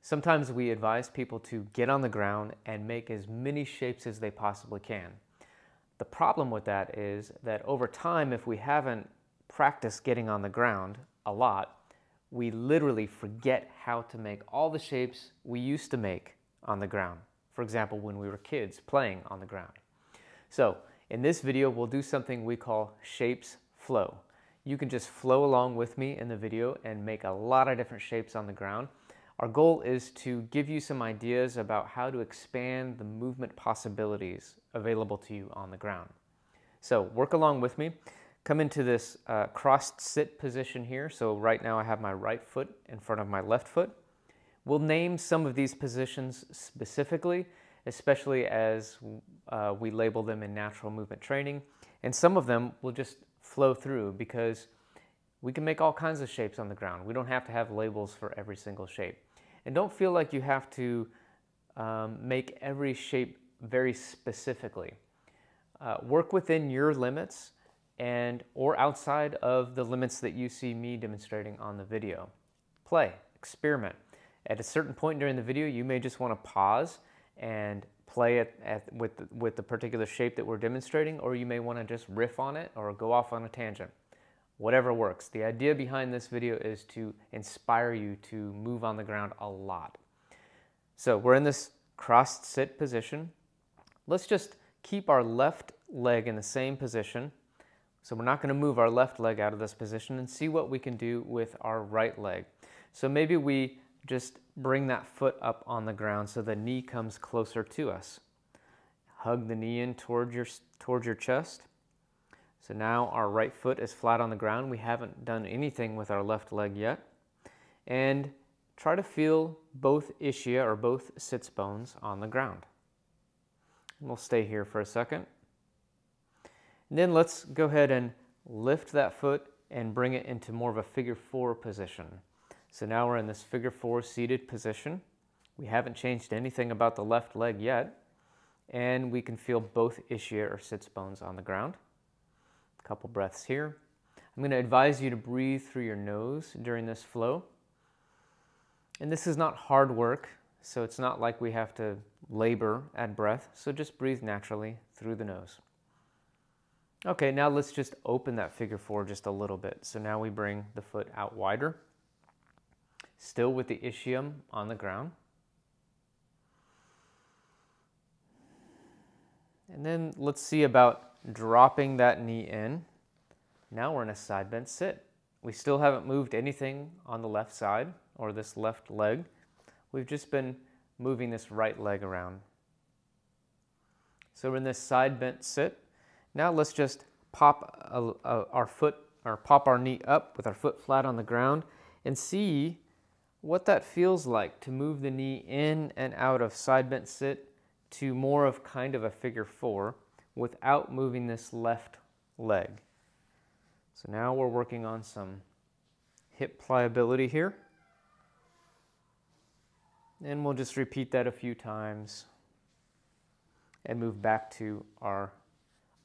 Sometimes we advise people to get on the ground and make as many shapes as they possibly can. The problem with that is that over time, if we haven't practiced getting on the ground a lot, we literally forget how to make all the shapes we used to make on the ground. For example, when we were kids playing on the ground. So in this video, we'll do something we call shapes flow. You can just flow along with me in the video and make a lot of different shapes on the ground. Our goal is to give you some ideas about how to expand the movement possibilities available to you on the ground. So work along with me. Come into this crossed sit position here. So right now I have my right foot in front of my left foot. We'll name some of these positions specifically, especially as we label them in natural movement training. And some of them will just flow through because we can make all kinds of shapes on the ground. We don't have to have labels for every single shape. And don't feel like you have to make every shape very specifically. Work within your limits or outside of the limits that you see me demonstrating on the video. Play, experiment. At a certain point during the video, you may just want to pause and play it with the particular shape that we're demonstrating, or you may want to just riff on it or go off on a tangent. Whatever works. The idea behind this video is to inspire you to move on the ground a lot. So we're in this crossed sit position. Let's just keep our left leg in the same position. So we're not going to move our left leg out of this position, and see what we can do with our right leg. So maybe we just bring that foot up on the ground so the knee comes closer to us. Hug the knee in towards your chest. So now our right foot is flat on the ground. We haven't done anything with our left leg yet. And try to feel both ischiae or both sits bones on the ground. And we'll stay here for a second. And then let's go ahead and lift that foot and bring it into more of a figure 4 position. So now we're in this figure 4 seated position. We haven't changed anything about the left leg yet. And we can feel both ischiae or sits bones on the ground. Couple breaths here. I'm going to advise you to breathe through your nose during this flow. And this is not hard work, so it's not like we have to labor at breath, so just breathe naturally through the nose. Okay, now let's just open that figure 4 just a little bit. So now we bring the foot out wider, still with the ischium on the ground. And then let's see about dropping that knee in. Now we're in a side bent sit. We still haven't moved anything on the left side or this left leg. We've just been moving this right leg around. So we're in this side bent sit. Now let's just pop our knee up with our foot flat on the ground and see what that feels like to move the knee in and out of side bent sit to more of kind of a figure 4 without moving this left leg. So now we're working on some hip pliability here. And we'll just repeat that a few times and move back to our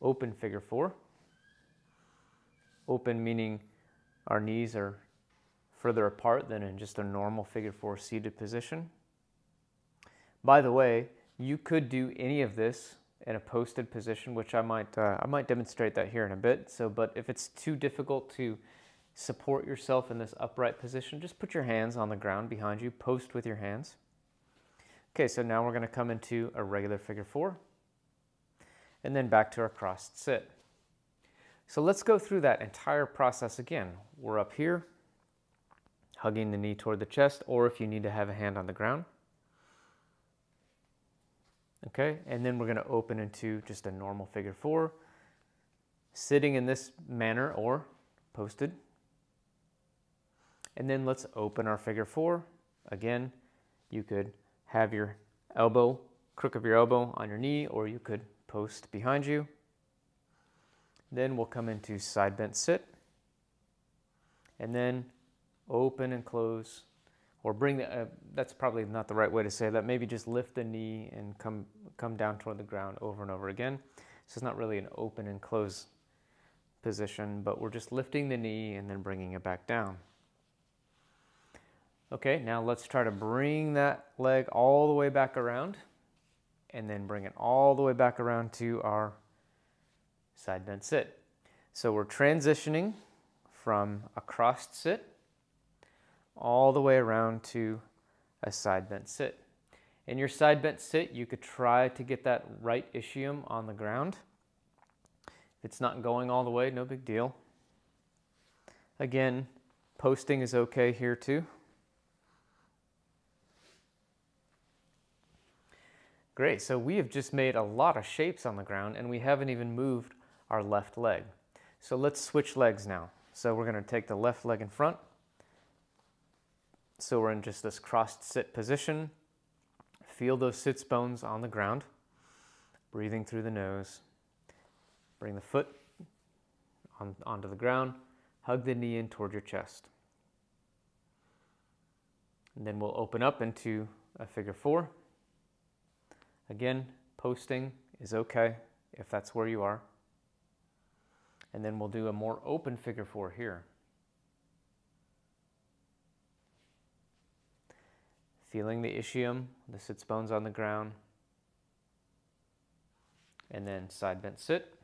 open figure 4. Open meaning our knees are further apart than in just a normal figure 4 seated position. By the way, you could do any of this in a posted position, which I might demonstrate that here in a bit. But if it's too difficult to support yourself in this upright position, just put your hands on the ground behind you, post with your hands. Okay, so now we're going to come into a regular figure 4, and then back to our crossed sit. So let's go through that entire process again. We're up here, hugging the knee toward the chest, or if you need to have a hand on the ground. Okay, and then we're going to open into just a normal figure 4, sitting in this manner or posted. And then let's open our figure 4. Again, you could have your elbow, crook of your elbow on your knee, or you could post behind you. Then we'll come into side bent sit, and then open and close. Or bring the, that's probably not the right way to say that. Maybe just lift the knee and come down toward the ground over and over again. So it's not really an open and close position, but we're just lifting the knee and then bringing it back down. Okay, now let's try to bring that leg all the way back around and then bring it all the way back around to our side bent sit. So we're transitioning from a crossed sit all the way around to a side bent sit. In your side bent sit, you could try to get that right ischium on the ground. If it's not going all the way, no big deal. Again, posting is okay here too. Great, so we have just made a lot of shapes on the ground and we haven't even moved our left leg. So let's switch legs now. So we're going to take the left leg in front. So we're in just this crossed sit position. Feel those sits bones on the ground. Breathing through the nose. Bring the foot onto the ground. Hug the knee in toward your chest. And then we'll open up into a figure four. Again, posting is okay if that's where you are. And then we'll do a more open figure four here. Feeling the ischium, the sits bones on the ground. And then side bent sit.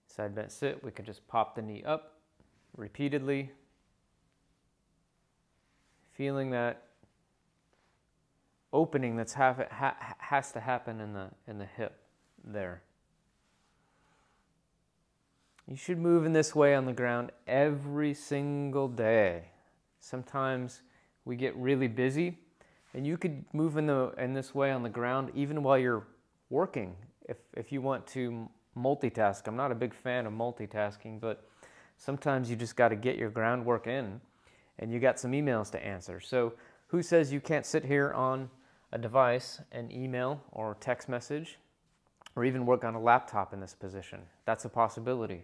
Side bent sit, we can just pop the knee up repeatedly. Feeling that opening that's has to happen in the hip there. You should move in this way on the ground every single day. Sometimes we get really busy, and you could move in this way on the ground even while you're working. If you want to multitask, I'm not a big fan of multitasking, but sometimes you just got to get your groundwork in, and you got some emails to answer. So who says you can't sit here on a device and email or text message, or even work on a laptop in this position? That's a possibility.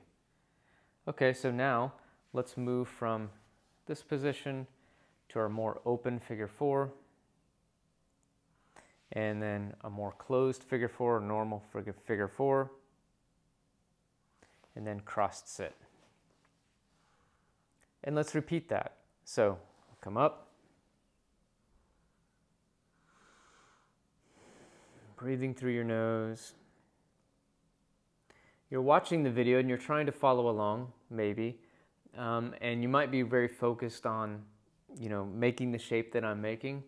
Okay, so now let's move from this position to our more open figure four, and then a more closed figure four, normal figure four, and then crossed sit. And let's repeat that. So come up, breathing through your nose. You're watching the video and you're trying to follow along, maybe, and you might be very focused on, making the shape that I'm making.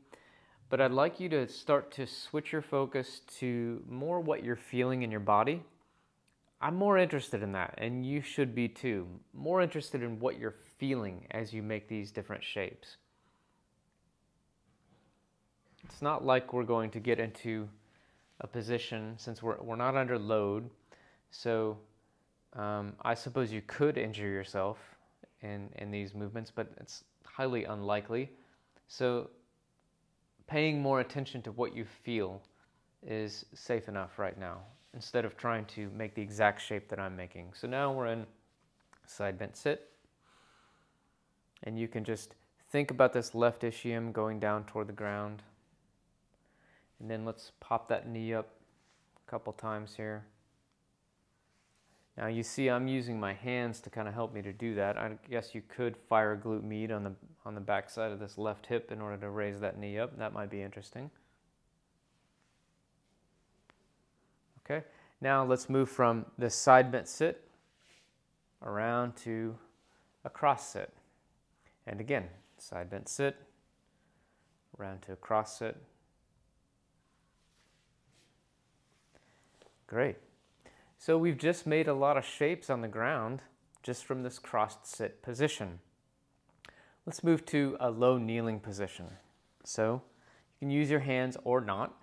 But I'd like you to start to switch your focus to more what you're feeling in your body. I'm more interested in that, and you should be too. More interested in what you're feeling as you make these different shapes. It's not like we're going to get into a position, since we're not under load. So I suppose you could injure yourself in these movements, but it's highly unlikely. So paying more attention to what you feel is safe enough right now, instead of trying to make the exact shape that I'm making. So now we're in side bent sit, and you can just think about this left ischium going down toward the ground. And then let's pop that knee up a couple times here. Now you see I'm using my hands to kind of help me to do that. I guess you could fire glute med on the back side of this left hip in order to raise that knee up. That might be interesting. Okay, now let's move from this side bent sit around to a cross sit. And again, side bent sit, around to a cross sit. Great. So we've just made a lot of shapes on the ground just from this crossed sit position. Let's move to a low kneeling position. So you can use your hands or not.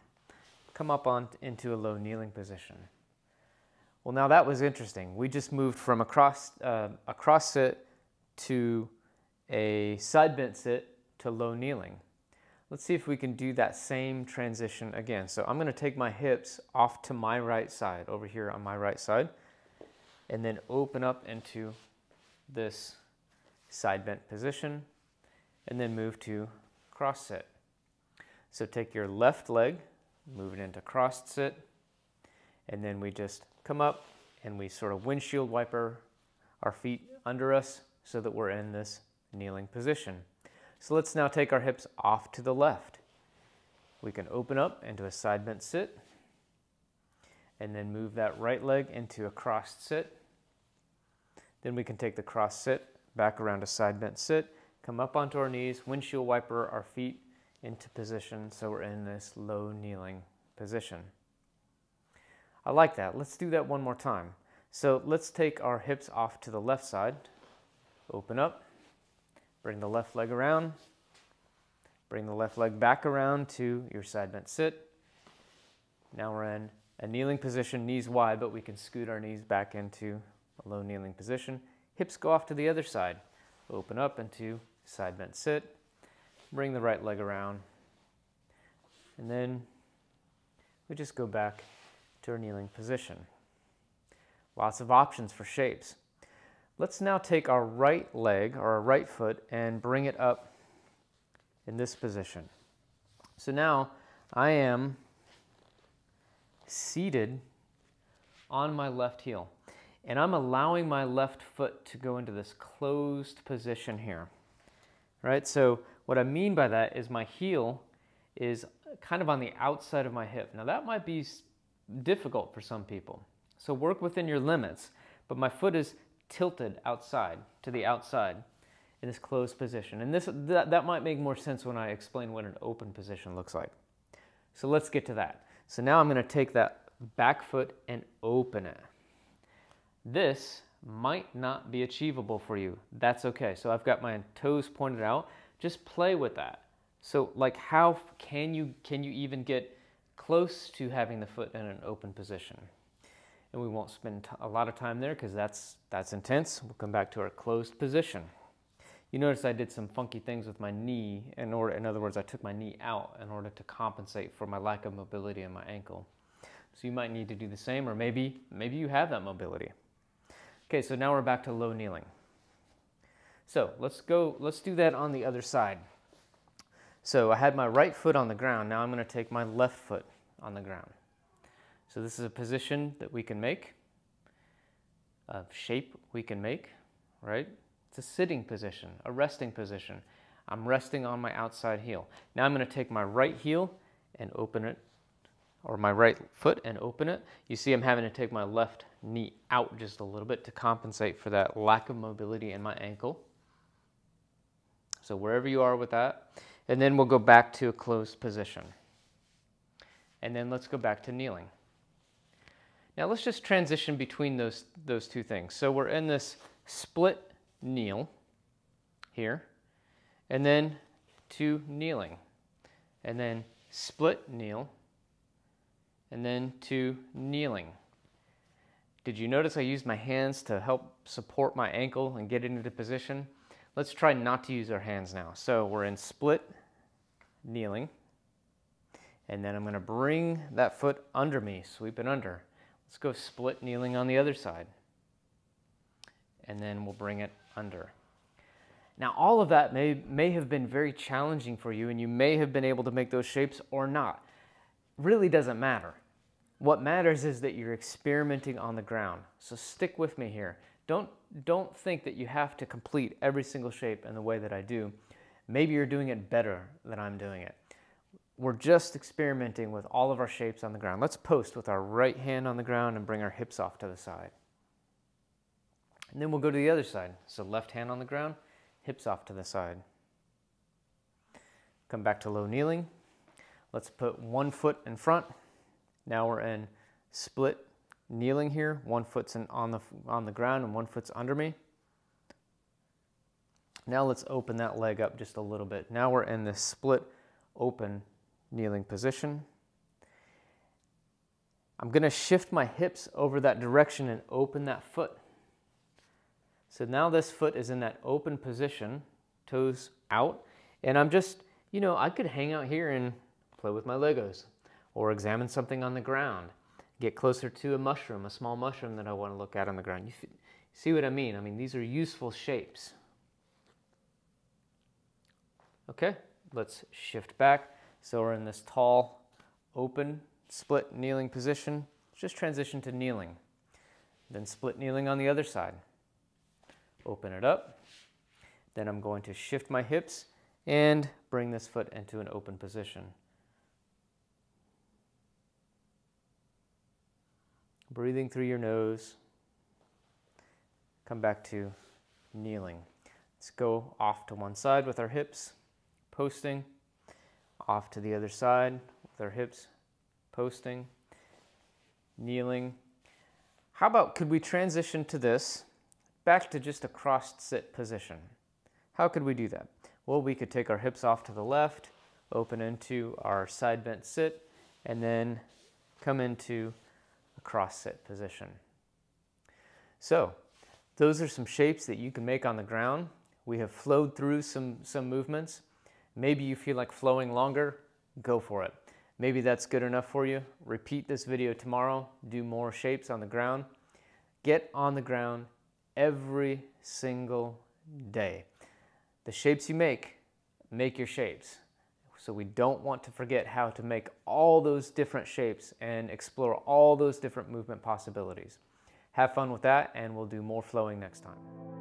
Come up into a low kneeling position. Well, now that was interesting. We just moved from a cross sit to a side bent sit to low kneeling. Let's see if we can do that same transition again. So I'm going to take my hips off to my right side, over here on my right side, and then open up into this side bent position, and then move to cross sit. So take your left leg, move it into crossed sit, and then we just come up and we sort of windshield wiper our feet under us so that we're in this kneeling position. So let's now take our hips off to the left. We can open up into a side bent sit, and then move that right leg into a crossed sit. Then we can take the cross sit back around a side bent sit, come up onto our knees, windshield wiper our feet into position so we're in this low kneeling position. I like that. Let's do that one more time. So let's take our hips off to the left side, open up, bring the left leg around, bring the left leg back around to your side bent sit. Now we're in a kneeling position, knees wide, but we can scoot our knees back into a low kneeling position. Hips go off to the other side. Open up into side bent sit. Bring the right leg around. And then we just go back to our kneeling position. Lots of options for shapes. Let's now take our right leg or our right foot and bring it up in this position. So now I am seated on my left heel. And I'm allowing my left foot to go into this closed position here, right? So what I mean by that is my heel is kind of on the outside of my hip. Now that might be difficult for some people. So work within your limits, but my foot is tilted outside, to the outside in this closed position. And that might make more sense when I explain what an open position looks like. So let's get to that. So now I'm going to take that back foot and open it. This might not be achievable for you. That's okay. So I've got my toes pointed out. Just play with that. So like how can you even get close to having the foot in an open position? And we won't spend a lot of time there because that's intense. We'll come back to our closed position. You notice I did some funky things with my knee. In other words, I took my knee out in order to compensate for my lack of mobility in my ankle. So you might need to do the same, or maybe you have that mobility. Okay, so now we're back to low kneeling. So let's do that on the other side. So I had my right foot on the ground. Now I'm going to take my left foot on the ground. So this is a position that we can make, a shape we can make, right? It's a sitting position, a resting position. I'm resting on my outside heel. Now I'm going to take my right heel and open it, or my right foot and open it. You see I'm having to take my left knee out just a little bit to compensate for that lack of mobility in my ankle. So wherever you are with that. And then we'll go back to a closed position. And then let's go back to kneeling. Now let's just transition between those two things. So we're in this split kneel here, and then to kneeling, and then split kneel, and then to kneeling. Did you notice I used my hands to help support my ankle and get it into position? Let's try not to use our hands now. So we're in split kneeling, and then I'm going to bring that foot under me, sweep it under. Let's go split kneeling on the other side, and then we'll bring it under. Now all of that may have been very challenging for you, and you may have been able to make those shapes or not. Really doesn't matter. What matters is that you're experimenting on the ground. So stick with me here. Don't think that you have to complete every single shape in the way that I do. Maybe you're doing it better than I'm doing it. We're just experimenting with all of our shapes on the ground. Let's post with our right hand on the ground and bring our hips off to the side. And then we'll go to the other side. So left hand on the ground, hips off to the side. Come back to low kneeling. Let's put one foot in front. Now we're in split kneeling here. One foot's on the ground and one foot's under me. Now let's open that leg up just a little bit. Now we're in this split open kneeling position. I'm going to shift my hips over that direction and open that foot. So now this foot is in that open position, toes out, and I'm just, I could hang out here and play with my Legos or examine something on the ground, get closer to a mushroom, a small mushroom that I want to look at on the ground. You see what I mean? I mean, these are useful shapes. Okay, let's shift back. So we're in this tall, open, split kneeling position. Just transition to kneeling. Then split kneeling on the other side. Open it up. Then I'm going to shift my hips and bring this foot into an open position. Breathing through your nose. Come back to kneeling. Let's go off to one side with our hips posting, off to the other side with our hips posting, kneeling. How about could we transition to this back to just a crossed sit position? How could we do that? Well, we could take our hips off to the left, open into our side bent sit, and then come into a cross sit position. So those are some shapes that you can make on the ground. We have flowed through some movements. Maybe you feel like flowing longer, go for it. Maybe that's good enough for you. Repeat this video tomorrow, do more shapes on the ground. Get on the ground every single day. The shapes you make your shapes. So we don't want to forget how to make all those different shapes and explore all those different movement possibilities. Have fun with that, and we'll do more flowing next time.